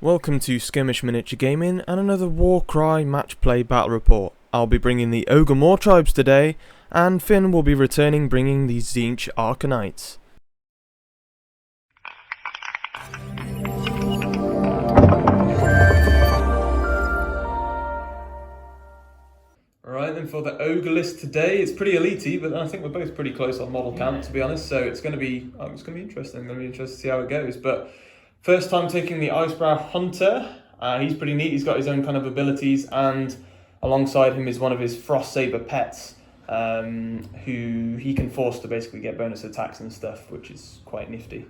Welcome to Skirmish Miniature Gaming and another Warcry match play battle report. I'll be bringing the Ogor Mawtribes today, and Finn will be returning bringing the Tzeench Arcanites. Alright then, for the Ogre list today, it's pretty elite-y, but I think we're both pretty close on model count, to be honest, so it's going to be interesting. I'm going to be interested to see how it goes. But first time taking the Icebrow Hunter. He's pretty neat. He's got his own kind of abilities, and alongside him is one of his Frost Saber pets, who he can force to basically get bonus attacks and stuff, which is quite nifty.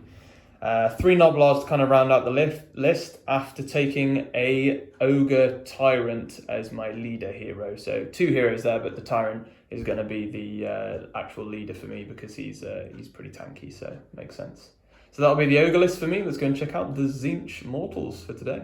3 Noblars to kind of round out the list after taking a Ogre Tyrant as my leader hero. So 2 heroes there, but the Tyrant is going to be the actual leader for me because he's pretty tanky, so makes sense. So that'll be the Ogre list for me. Let's go and check out the Tzeench Mortals for today.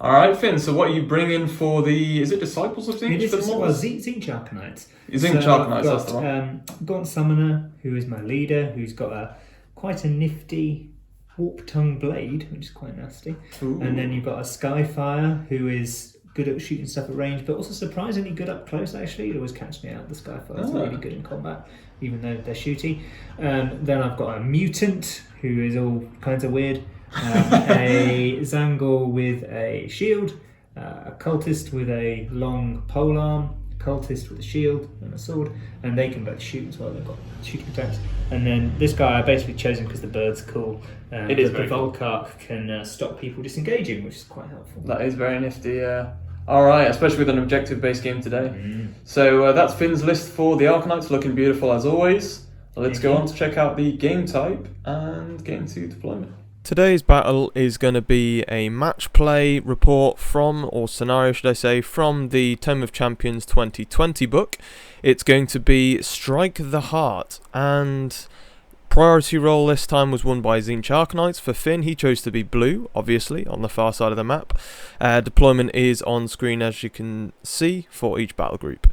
Alright, Finn, so what are you bringing for the... Is it Disciples of Tzeench? It is Tzeench Arcanites. Tzeench Arcanites, that's the one. Gaunt Summoner, who is my leader, who's got quite a nifty Warp Tongue Blade, which is quite nasty. Ooh. And then you've got a Skyfire, who is good at shooting stuff at range, but also surprisingly good up close, actually. It always catches me out. The Skyfire is really good in combat, even though they're shooty. Then I've got a Mutant, who is all kinds of weird. A Zangor with a shield, a Cultist with a long polearm, Cultist with a shield and a sword, and they can both shoot as well. They've got shooting attacks. And then this guy I basically chosen because the bird's cool. It is very cool. The Volkark can stop people disengaging, which is quite helpful. That is very nifty, yeah. Alright, especially with an objective-based game today. So that's Finn's list for the Arcanites, looking beautiful as always. Let's go on to check out the game type and get into deployment. Today's battle is going to be a match play report from, or scenario should I say, from the Tome of Champions 2020 book. It's going to be Strike the Heart, and priority roll this time was won by Tzeench Arcanites. For Finn, he chose to be blue, obviously, on the far side of the map. Deployment is on screen as you can see for each battle group.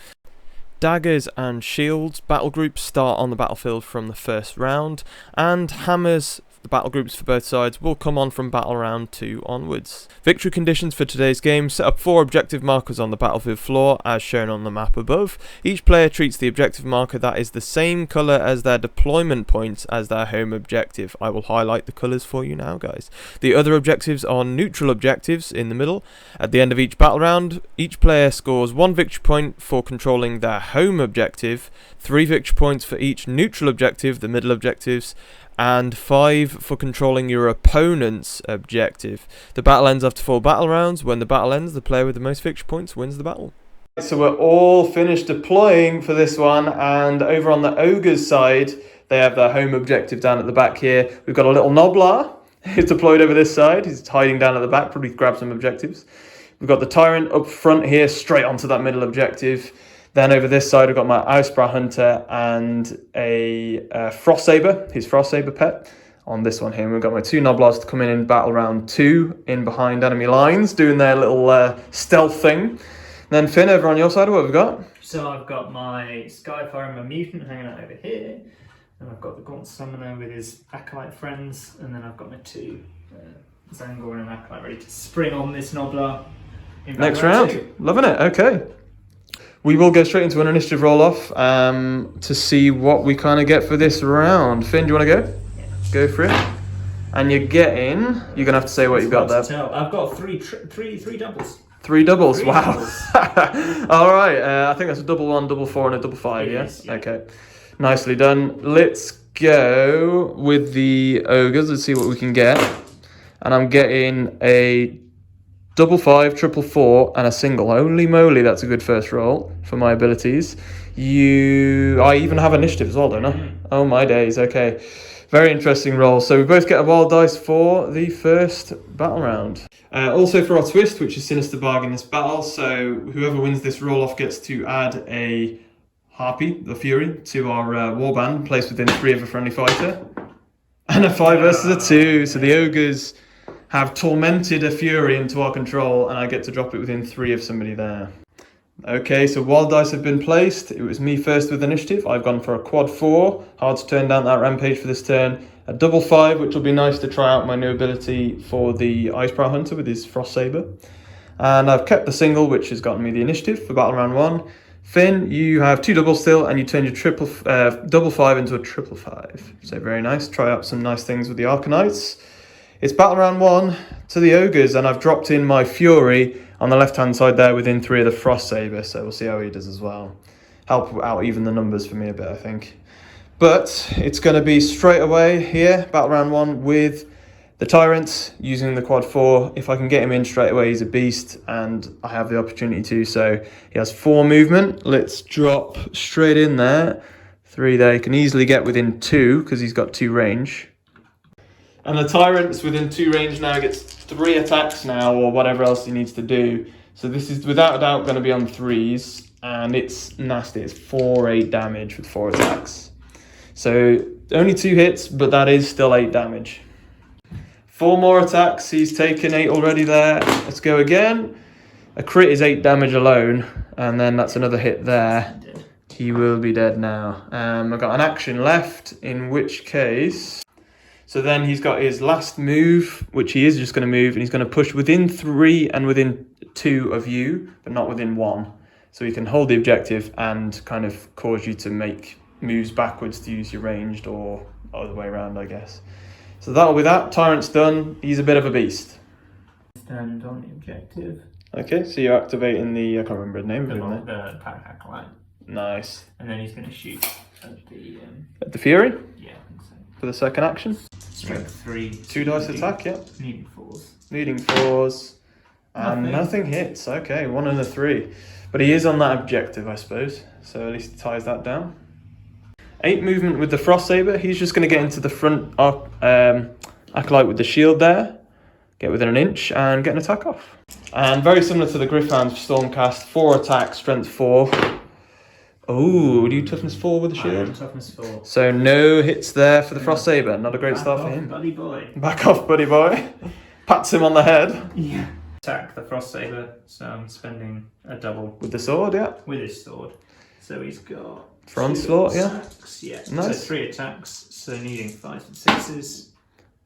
Daggers and shields battle groups start on the battlefield from the first round, and hammers, the battle groups for both sides, will come on from battle round 2 onwards. Victory conditions for today's game: set up 4 objective markers on the battlefield floor as shown on the map above. Each player treats the objective marker that is the same colour as their deployment points as their home objective. I will highlight the colours for you now, guys. The other objectives are neutral objectives in the middle. At the end of each battle round, each player scores 1 victory point for controlling their home objective, 3 victory points for each neutral objective, the middle objectives, and 5 for controlling your opponent's objective. The battle ends after 4 battle rounds. When the battle ends, the player with the most victory points wins the battle. So we're all finished deploying for this one, and over on the Ogre's side, they have their home objective down at the back here. We've got a little Noblar who's deployed over this side. He's hiding down at the back, probably grab some objectives. We've got the Tyrant up front here, straight onto that middle objective. Then over this side, I've got my Icebrow Hunter and a Frost Saber, his Frost Saber pet, on this one here. And we've got my 2 Noblars to come in battle round 2, in behind enemy lines, doing their little stealth thing. And then Finn, over on your side, what have we got? So I've got my Skyfire and my Mutant hanging out over here. And I've got the Gaunt Summoner with his Acolyte friends. And then I've got my 2 Zangor and an Acolyte ready to spring on this Noblar. Next round. 2. Loving it, okay. We will go straight into an initiative roll-off to see what we kind of get for this round. Finn, do you want to go? Yeah. Go for it. And you're going to have to say what you've got there. I've got three doubles. 3 doubles, 3 wow. doubles. All right, I think that's a double 1, double 4, and a double 5, yeah? Okay, nicely done. Let's go with the Ogres. Let's see what we can get. And I'm getting a double 5, triple 4, and a single. Holy moly, that's a good first roll for my abilities. I even have initiative as well, don't I? Oh my days, okay. Very interesting roll. So we both get a wild dice for the first battle round. Also for our twist, which is Sinister Bargain this battle, so whoever wins this roll-off gets to add a Harpy, the Fury, to our warband, placed within 3 of a friendly fighter. And a 5 versus a 2, so the Ogres have tormented a Fury into our control, and I get to drop it within 3 of somebody there. Okay, so wild dice have been placed. It was me first with initiative. I've gone for a quad 4. Hard to turn down that rampage for this turn. A double 5, which will be nice to try out my new ability for the Icebrow Hunter with his Frost Saber. And I've kept the single, which has gotten me the initiative for battle round 1. Finn, you have 2 doubles still, and you turn your double 5 into a triple 5. So very nice. Try out some nice things with the Arcanites. It's battle round 1 to the Ogres, and I've dropped in my Fury on the left-hand side there within 3 of the Frost Saber, so we'll see how he does as well. Help out even the numbers for me a bit, I think. But it's going to be straight away here, battle round 1 with the Tyrant using the quad 4. If I can get him in straight away, he's a beast, and I have the opportunity to. So he has 4 movement. Let's drop straight in there. 3 there. He can easily get within 2 because he's got 2 range. And the Tyrant's within 2 range now, gets 3 attacks now, or whatever else he needs to do. So this is without a doubt going to be on 3s, and it's nasty. It's 4/8 damage with 4 attacks. So only 2 hits, but that is still 8 damage. 4 more attacks. He's taken 8 already there. Let's go again. A crit is 8 damage alone, and then that's another hit there. He will be dead now. I've got an action left, in which case... So then he's got his last move, which he is just going to move, and he's going to push within 3 and within 2 of you, but not within 1. So he can hold the objective and kind of cause you to make moves backwards to use your ranged, or other way around, I guess. So that'll be that. Tyrant's done. He's a bit of a beast. Stand on the objective. Okay, so you're activating the... I can't remember the name of him there. The Acolyte. Nice. And then he's going to shoot at the... At the Fury? Yeah, I think so. For the second action? Strength 3. 2 dice attack, yeah. Needing 4s. Needing 4s. And nothing hits. Okay, 1 and a 3. But he is on that objective, I suppose. So at least he ties that down. 8 movement with the Frost Saber. He's just going to get into the front Acolyte with the shield there. Get within an inch and get an attack off. And very similar to the Griffhounds, Stormcast. 4 attacks, strength 4. Oh, do you toughness 4 with the shield? Toughness 4. So no hits there for the Frost Saber. Not a great start for him. Buddy boy. Back off, buddy boy. Pats him on the head. Yeah. Attack the Frost Saber, so I'm spending a double. With the sword, yeah. With his sword. So he's got... For onslaught, yeah. Yeah. Nice. So 3 attacks, so needing 5s and 6s.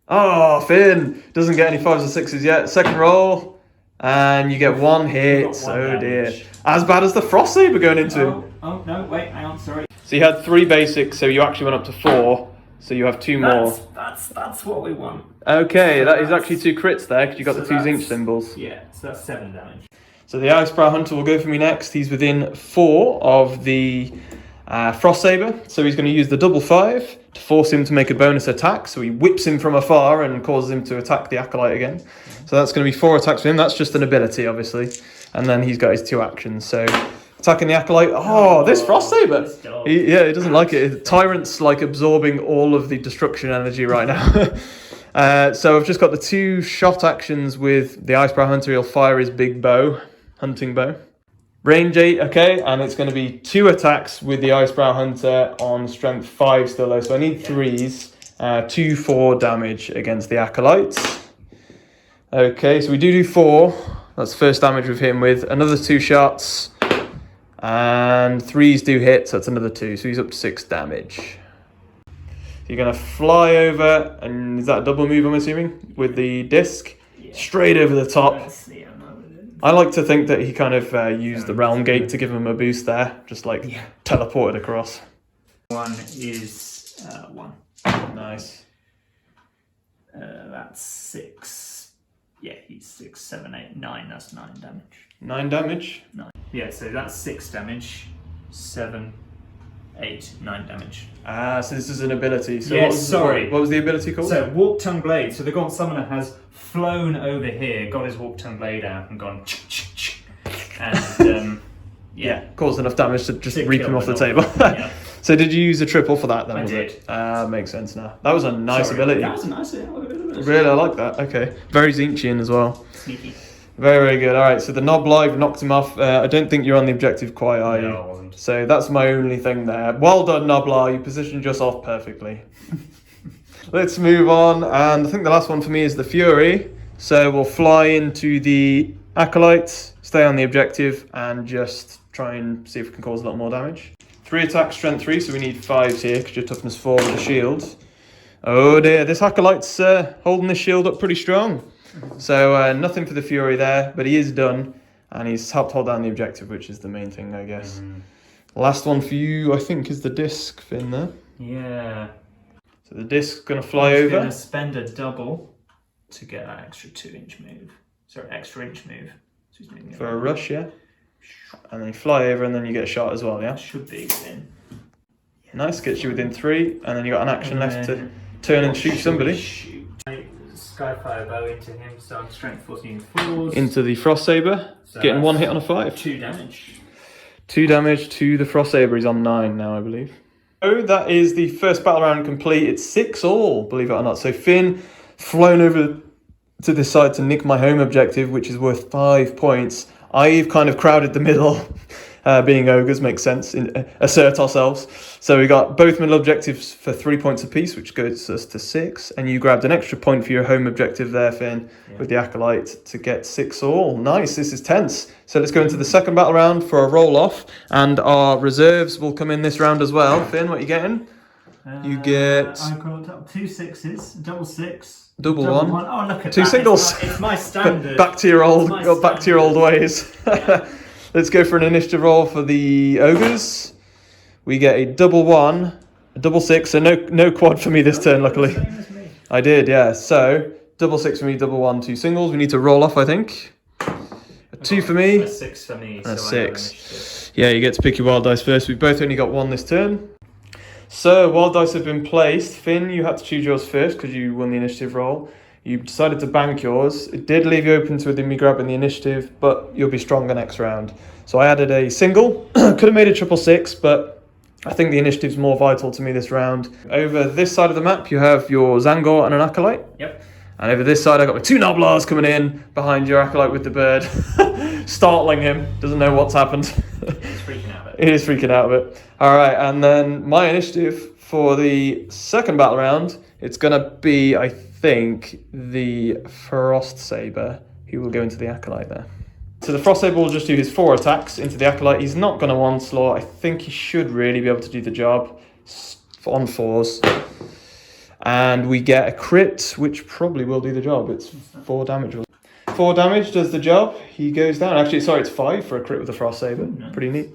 Oh, Finn doesn't get any 5s or 6s yet. Second roll, and you get 1 hit. Oh dear. As bad as the Frost Saber going into him. Oh no, wait, hang on, sorry. So you had 3 basics, so you actually went up to 4. So you have 2 more. That's what we want. Okay, so that is actually 2 crits there, because you got the 2 Tzeench symbols. Yeah, so that's 7 damage. So the Icebrow Hunter will go for me next. He's within 4 of the Frost Saber, so he's going to use the double 5 to force him to make a bonus attack. So he whips him from afar and causes him to attack the Acolyte again. So that's going to be 4 attacks for him. That's just an ability, obviously. And then he's got his 2 actions. So attacking the Acolyte. Oh, this Frost Saber! He doesn't like it. Tyrant's like absorbing all of the destruction energy right now. So I've just got the 2 shot actions with the Icebrow Hunter. He'll fire his big bow, hunting bow. Range 8, okay, and it's going to be 2 attacks with the Icebrow Hunter on strength 5 still though, so I need 3s, 2 4 damage against the Acolytes. Okay, so we do 4, that's first damage with him with another 2 shots, and 3s do hit, so that's another 2, so he's up to 6 damage. So you're going to fly over, and is that a double move I'm assuming, with the disc, straight over the top. I like to think that he kind of used the Realm Gate to give him a boost there, just like teleported across. 1 is 1. Nice. That's 6. Yeah, he's 6, 7, 8, 9. That's 9 damage. 9 damage? 9. Yeah, so that's 6 damage. 7, 8, 9 damage. Ah, so this is an ability. So what was the ability called? So Warp Tongue Blade. So the Gaunt Summoner has flown over here, got his Warp Tongue Blade out and gone and caused enough damage to just reap him off the table. Yeah. So did you use a triple for that then? I did. It? Makes sense now. That was a nice ability. That was a nice ability. Really, I like that. Okay. Very Tzeenchian as well. Sneaky. Very, very good. All right, so the Knob Live knocked him off. I don't think you're on the objective quite, are you? No, I wasn't. So that's my only thing there. Well done, Noblar. You positioned yourself perfectly. Let's move on. And I think the last one for me is the Fury. So we'll fly into the Acolyte, stay on the objective, and just try and see if we can cause a lot more damage. 3 attacks, strength 3, so we need 5s here because you're toughness 4 with the shield. Oh dear, this Acolyte's holding the shield up pretty strong. So nothing for the Fury there, but he is done. And he's helped hold down the objective, which is the main thing, I guess. Last one for you, I think, is the disc, Finn, there. Yeah. So the disc's going to fly over. I'm going to spend a double to get that extra 2-inch move. Sorry, extra inch move. So he's moving for a rush, yeah? And then you fly over and then you get a shot as well, yeah? Should be within. Nice, gets you within 3, and then you got an action left to turn and shoot somebody. Skyfire bow into him, so I'm strength 14 4s. Into the Frost Saber, so getting 1 hit on a 5. 2 damage. 2 damage to the Frost Saber. He's on 9 now, I believe. Oh, that is the first battle round complete. It's 6 all, believe it or not. So Finn flown over to this side to nick my home objective, which is worth 5 points. I've kind of crowded the middle. Being ogres makes sense, assert ourselves. So we got both middle objectives for 3 points apiece, which goes us to 6. And you grabbed an extra point for your home objective there, Finn, with the Acolyte to get 6 all. Nice, this is tense. So let's go into the second battle round for a roll-off. And our reserves will come in this round as well. Finn, what are you getting? You get... I've got 2 6s, double 6. Double one. Oh, look at 2 that. singles. It's my standard. back to your old ways. Yeah. Let's go for an initiative roll for the ogres. We get a double 1, a double 6, so no quad for me this turn, luckily. Same as me. I did, yeah. So double 6 for me, double 1, 2 singles. We need to roll off, I think. A 2 for me. A 6 for me. And a so 6. Yeah, you get to pick your wild dice first. We've both only got 1 this turn. So wild dice have been placed. Finn, you had to choose yours first because you won the initiative roll. You decided to bank yours. It did leave you open to me grabbing the initiative, but you'll be stronger next round. So I added a single. Could have made a triple 6, but I think the initiative's more vital to me this round. Over this side of the map, you have your Zangor and an Acolyte. Yep. And over this side, I got my 2 Noblars coming in behind your Acolyte with the bird, startling him. Doesn't know what's happened. He's freaking out of it. He is freaking out a bit. All right, and then my initiative for the second battle round, it's going to be, I think, the Frost Saber, who will go into the Acolyte there. So the Frost Saber will just do his 4 attacks into the Acolyte. He's not going to onslaught. I think he should really be able to do the job on 4s. And we get a crit, which probably will do the job. It's 4 damage. 4 damage does the job. He goes down. Actually, sorry, it's 5 for a crit with the Frost Saber. Nice. Pretty neat.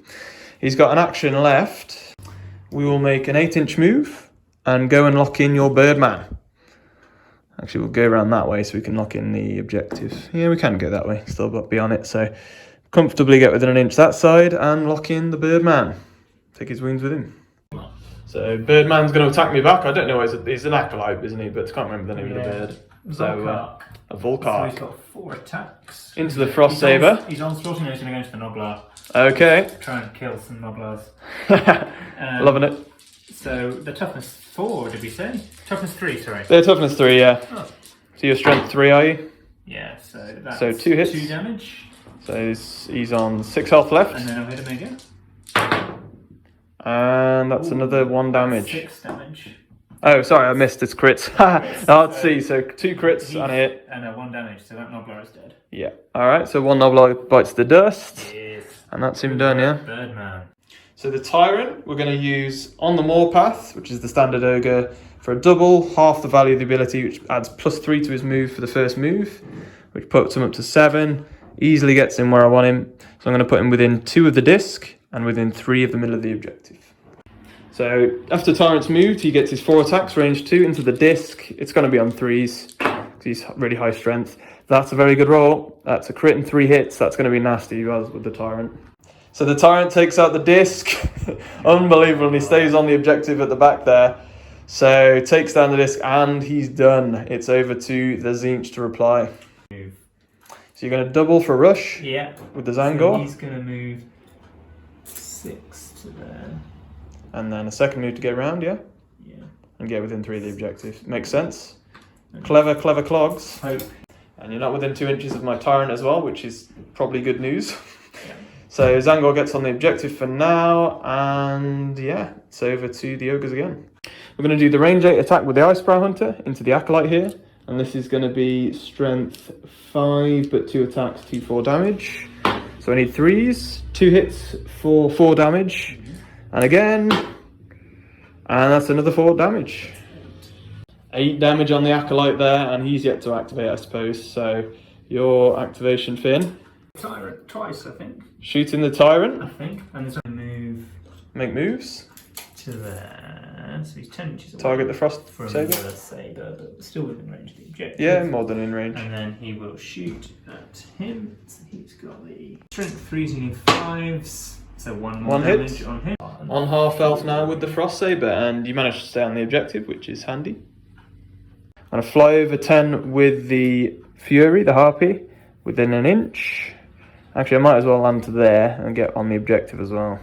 He's got an action left. We will make an 8-inch move and go and lock in your Birdman. Actually, we'll go around that way so we can lock in the objective. Yeah, we can go that way, still be on it. So comfortably get within an inch that side and lock in the Birdman. Take his wounds with him. So Birdman's going to attack me back. I don't know, he's an Acolyte, isn't he? But I can't remember the name of the bird. So a Volcark. So he's got 4 attacks. Into the Frost Saber. He's onslaughting and he's going to go into the Noblar. Okay. Try and kill some Noblars. Loving it. So the toughness 4, did we say? Toughness 3, sorry. They're toughness 3, yeah. Oh. So your strength 3, are you? Yeah, so that's 2 hits. 2 damage. So he's on 6 health left. And then I'll hit him again. And that's another 1 damage. 6 damage. Oh, sorry, I missed his crits. Let's see, so 2 crits and a hit. And 1 damage, so that Noblar is dead. Yeah. Alright, so 1 Noblar bites the dust. Yes. And that's him done, yeah? Birdman. So the Tyrant, we're going to use on the Moorpath, which is the standard ogre, for a double, half the value of the ability, which adds +3 to his move for the first move, which puts him up to 7. Easily gets him where I want him. So I'm going to put him within 2 of the disc and within 3 of the middle of the objective. So after Tyrant's moved, he gets his 4 attacks, range 2, into the disc. It's going to be on 3s, because he's really high strength. That's a very good roll. That's a crit and 3 hits. That's going to be nasty with the Tyrant. So the Tyrant takes out the disc. Unbelievable. And he stays on the objective at the back there. So takes down the disc and he's done. It's over to the Tzeench to reply. So you're going to double for rush. Yeah. With the Zangor. So he's going to move 6 to there. And then a second move to get around, yeah? Yeah. And get within 3 of the objective. Makes sense. Clever clogs. Hope. And you're not within 2 inches of my Tyrant as well, which is probably good news. Yeah. So Zangor gets on the objective for now, and yeah, it's over to the ogres again. We're going to do the range 8 attack with the Icebrow Hunter into the Acolyte here, and this is going to be strength 5, but 2 attacks, 2 4 damage. So I need 3s, 2 hits for 4 damage, and again, and that's another 4 damage. 8 damage on the Acolyte there, and he's yet to activate, I suppose. So your activation, Finn. Tyrant twice, I think. Shooting the Tyrant. I think, and there's a move. Make moves. To there, so he's 10 inches away. Target the Frost from Saber. the Saber, but still within range of the objective. Yeah, more than in range. And then he will shoot at him. So he's got the strength 3s and 5s. So one damage hit on him. On half health now with the Frost Saber, and you managed to stay on the objective, which is handy. I'm going to fly over 10 with the Fury, the Harpy, within an inch. Actually, I might as well land to there and get on the objective as well.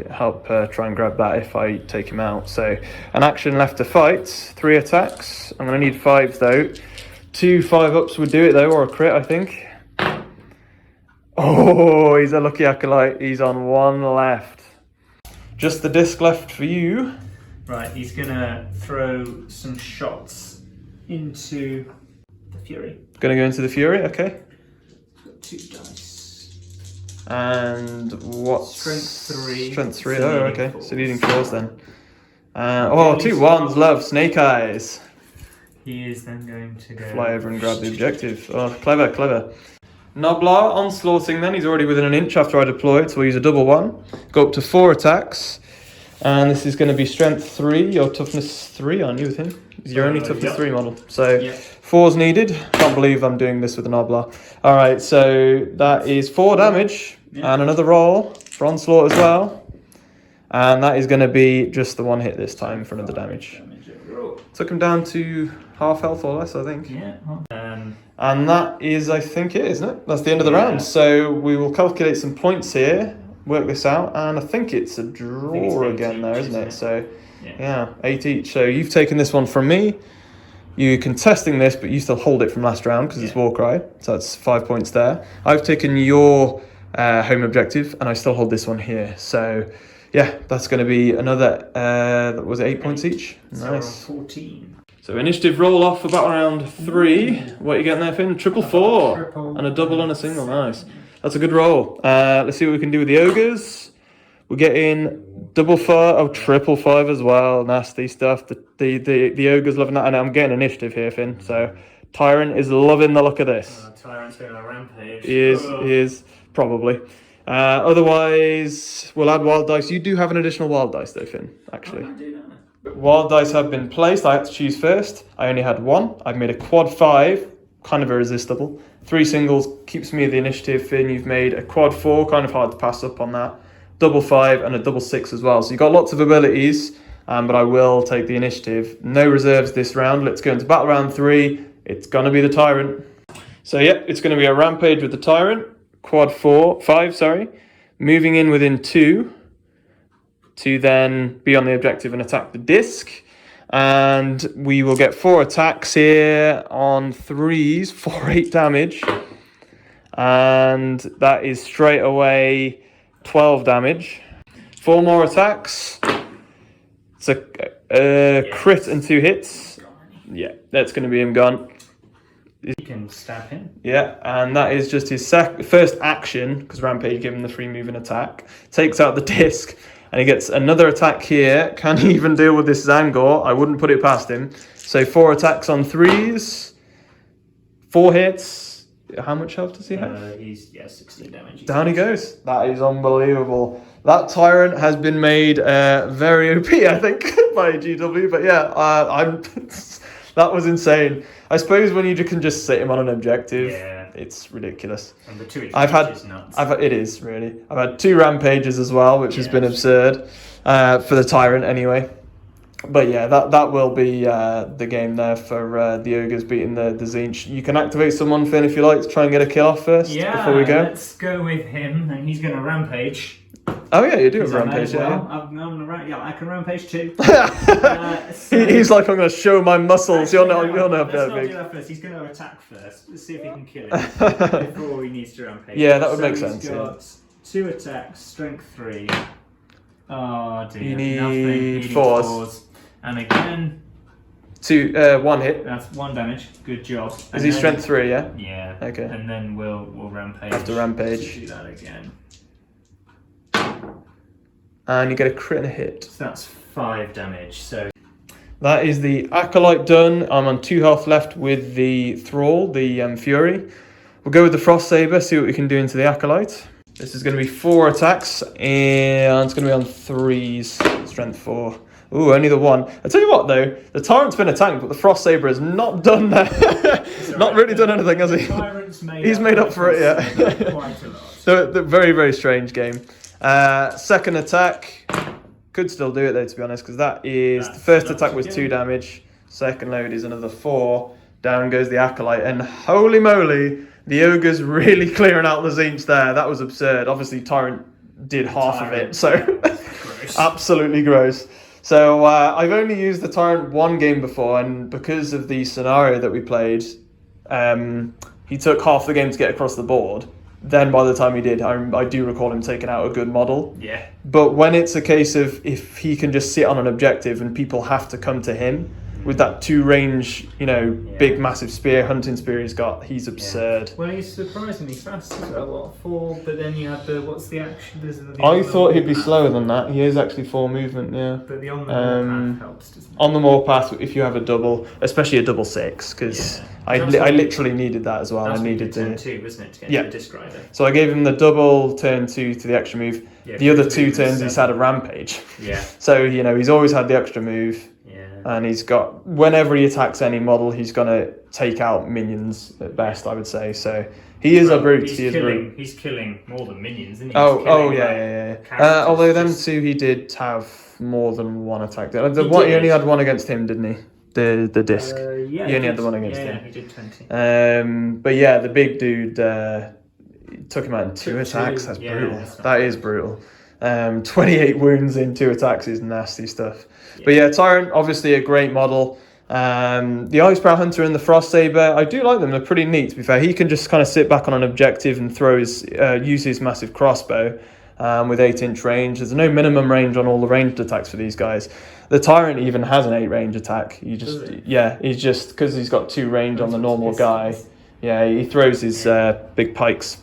Help try and grab that if I take him out. So an action left to fight, 3 attacks. I'm going to need 5s though. 2 5-ups would do it though, or a crit I think. Oh, he's a lucky Acolyte. He's on 1 left. Just the disc left for you. Right, he's going to throw some shots into the Fury. Going to go into the Fury, okay. He's got 2 dice. And what? Strength 3. Strength 3, So oh leading okay. fours. So leading 4s then. 2 1s, love, Snake Eyes. He is then going to go... Fly over and grab the objective. Oh, clever, clever. Noblar, onslaughting then. He's already within an inch after I deploy it, so we'll use a double 1. Go up to 4 attacks. And this is going to be strength 3, your toughness 3, aren't you with him? He's your only toughness 3 model. So 4's needed. Can't believe I'm doing this with a Noblar. Alright, so that is 4 damage. And another roll for onslaught as well. And that is going to be just the 1 hit this time for another damage. Took him down to half health or less, I think. Yeah. And that is, I think it, isn't it? That's the end of the round. So we will calculate some points here, work this out, and I think it's a draw again there, isn't it? So yeah, 8 each. So you've taken this one from me. You're contesting this, but you still hold it from last round because it's Warcry. So that's 5 points there. I've taken your home objective, and I still hold this one here. So yeah, that's going to be another, was it 8 points each? So Nice. 14. So initiative roll off about round 3. What are you getting there, Finn? Triple 4. And a double and a single. Nice. That's a good roll. Let's see what we can do with the ogres. We're getting double 5, triple 5 as well. Nasty stuff. The ogres loving that, and I'm getting initiative here, Finn. So Tyrant is loving the look of this. Tyrant's going on a rampage. He is probably. Otherwise, we'll add wild dice. You do have an additional wild dice though, Finn, actually. I do know. Wild dice have been placed. I had to choose first. I only had 1. I've made a quad 5, kind of irresistible. 3 singles keeps me the initiative. Finn, you've made a quad 4, kind of hard to pass up on that. Double 5 and a double 6 as well. So you've got lots of abilities, but I will take the initiative. No reserves this round. Let's go into battle round 3. It's going to be the Tyrant. So yeah, it's going to be a rampage with the Tyrant. Quad 5, sorry. Moving in within 2 to then be on the objective and attack the disc. And we will get 4 attacks here on 3s for 8 damage. And that is straight away 12 damage. 4 more attacks. It's a crit and 2 hits. Yeah, that's going to be him gone. You can stab him. Yeah, and that is just his first action, because Rampage gave him the free move and attack. Takes out the disc, and he gets another attack here. Can he even deal with this Zangor? I wouldn't put it past him. So 4 attacks on 3s. 4 hits. How much health does he have? He's 16 damage. Down he goes. That is unbelievable. That Tyrant has been made very OP, I think, by GW. But yeah, that was insane. I suppose when you can just sit him on an objective, it's ridiculous. And the 2 is nuts. It is, really. I've had 2 rampages as well, which has been absurd for the Tyrant anyway. But yeah, that will be the game there for the Ogres beating the Tzeench. You can activate someone, Finn, if you like, to try and get a kill off first before we go. Let's go with him, and he's going to rampage. Oh yeah, you do have rampage, I can rampage too. He's like, I'm going to show my muscles. You're not Let's not big. do that first. He's going to attack first. Let's see if he can kill him before he needs to rampage. Yeah, that would make sense. He's got 2 attacks, strength 3. Oh dear, You need nothing. 4s. And again, One hit. That's 1 damage. Good job. Is he strength 3? Yeah. Yeah. Okay. And then we'll rampage. After rampage. Do that again. And you get a crit and a hit. So that's 5 damage. So that is the Acolyte done. I'm on 2 health left with the Thrall, the Fury. We'll go with the Frost Saber, see what we can do into the Acolyte. This is going to be 4 attacks, and it's going to be on 3s, strength 4. Ooh, only the 1. I tell you what though, the Tyrant's been attacked, but the Frost Saber has not done that. Not really done anything, has he? He's made up for it, yeah. Quite a lot. So, the very, very strange game. Second attack, could still do it though, to be honest, because the first attack was 2 damage, second load is another 4, down goes the Acolyte, and holy moly, the Ogre's really clearing out the Tzeench there. That was absurd. Obviously, Tyrant did half of it, so absolutely gross. So I've only used the Tyrant 1 game before, and because of the scenario that we played, he took half the game to get across the board. Then by the time he did, I do recall him taking out a good model. Yeah. But when it's a case of if he can just sit on an objective and people have to come to him, with that 2 range, big massive spear, hunting spear he's got, he's absurd. Yeah. Well, he's surprisingly fast as well. What, 4? But then you have what's the action? I thought he'd be slower than that. He is actually 4 movement, yeah. But the on the path helps, doesn't it? On the warpath, if you have a double, especially a double 6, because I literally needed that as well. I needed turn 2, isn't it, to get the Disc Rider? So I gave him the double turn 2 to the extra move. Yeah, the other 2 turns he's had a rampage. Yeah. So he's always had the extra move. And he's got, whenever he attacks any model, he's going to take out minions at best, I would say. So he is a brute. He's killing more than minions, isn't he? Yeah. Although them 2, he did have more than 1 attack. He only had 1 against him, didn't he? The disc. He only had the 1 against him. Yeah, he did 20. But yeah, the big dude took him out in 2 attacks. That's brutal. That is brutal. 28 wounds in 2 attacks is nasty stuff. Yeah. But yeah, Tyrant, obviously a great model. The Icebrow Hunter and the Frost Saber, I do like them. They're pretty neat, to be fair. He can just kind of sit back on an objective and use his massive crossbow with 8-inch range. There's no minimum range on all the ranged attacks for these guys. The Tyrant even has an 8-range attack. He's just, because he's got 2 range on the normal guy. Yeah, he throws his big pikes.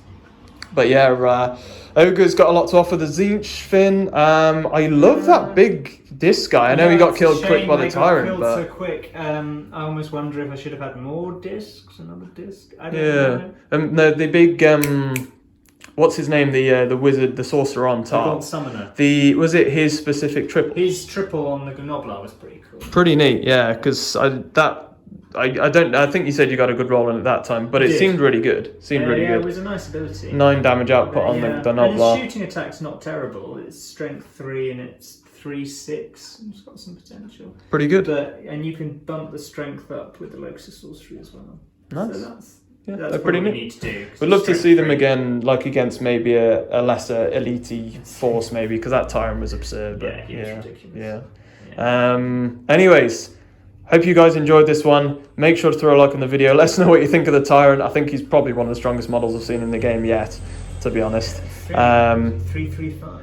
But yeah, Ogre's got a lot to offer. The Tzeench, Finn. I love that big disc guy. I know he got killed quick by the Tyrant, but so quick. I almost wonder if I should have had more discs. Another disc. I don't know. No, the big what's his name? The wizard, the sorcerer on top. The Gold Summoner. Was it his specific triple? His triple on the Gnoblar was pretty cool. Pretty neat, yeah. Because I think you said you got a good roll in at that time, but it seemed really good. It was a nice ability. 9 damage output on the Gnoblar. And his shooting attack's not terrible. It's strength 3 and it's 3/6. It's got some potential. Pretty good. And you can bump the strength up with the Locus of Sorcery as well. Nice. So that's they're pretty neat. We need to do. We'd love to see them again, like against maybe a lesser elite force, maybe, because that Tyrant was absurd. But he was ridiculous. Anyways, hope you guys enjoyed this one. Make sure to throw a like on the video. Let us know what you think of the Tyrant. I think he's probably one of the strongest models I've seen in the game yet, to be honest. 335.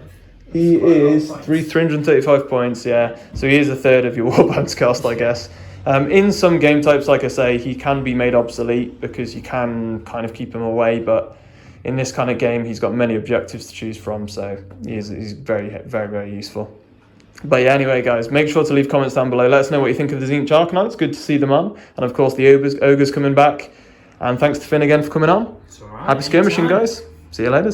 He is 335 points, yeah. So he is a third of your Warbones cost, I guess. In some game types, like I say, he can be made obsolete because you can kind of keep him away, but in this kind of game, he's got many objectives to choose from, so he's very, very, very useful. But yeah, anyway, guys, make sure to leave comments down below. Let us know what you think of the Tzeench Arcanites. Good to see them on. And of course, the Ogre's coming back. And thanks to Finn again for coming on. It's all right. Happy skirmishing, guys. See you later.